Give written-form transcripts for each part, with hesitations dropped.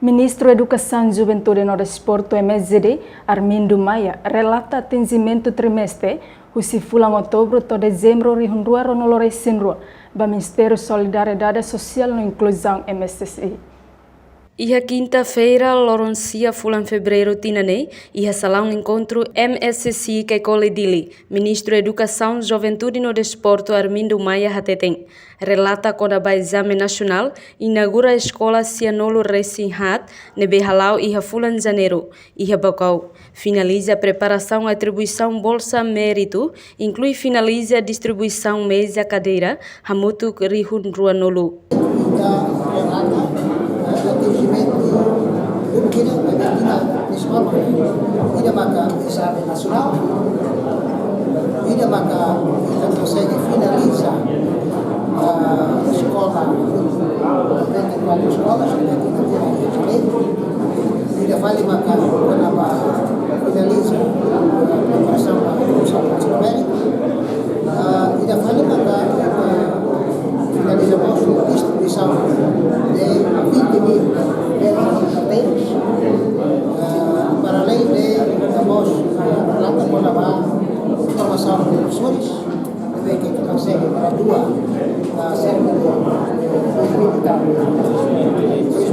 Ministro Educação, Juventude e Desporto, MSD, Armindo Maia, relata atendimento trimestre, o se fulam outubro to dezembro, rihundua ronolore sinrua, do Ministério Solidariedade Social e Inclusão, MSCI. Iha quinta-feira, Loroncia fulan fevereiro tinanei, iha salão encontro MSCI Kaikole Dili, Ministro da Educação, Juventude e Desporto Armindo Maia Hateteng. Relata quando a exame nacional, inaugura a escola Cianolo Racing Hat, nebe halau iha fulan janeiro, iha bacau. Finaliza a preparação e atribuição Bolsa Mérito, inclui finaliza a distribuição mesa cadeira, hamutu rihun ruanolu. Atendimento ainda marca exame nacional, ainda marca consegue finalizar a escola, 24 escolas, ainda vai marcar quando finaliza a preparação da Bolsa Mérito, ainda vai marcar finalizamos a distribuição de 20.000 carteiros, para além de damos relata com a formação de professores, também que consegue graduar cerca de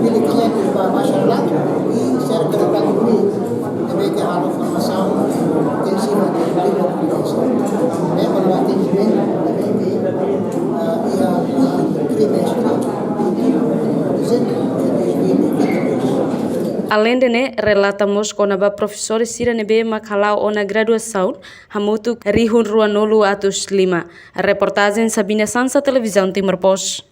2.500 para bacharelato e cerca de 4.000 também que há formação intensiva de língua portuguesa. Para o atendimento também que Além de relatamos com a professora Sira Nebe Makalau na graduação, hamutu rihun ruanolu atus lima. A reportagem Sabina Sansa, Televisão Timor Post.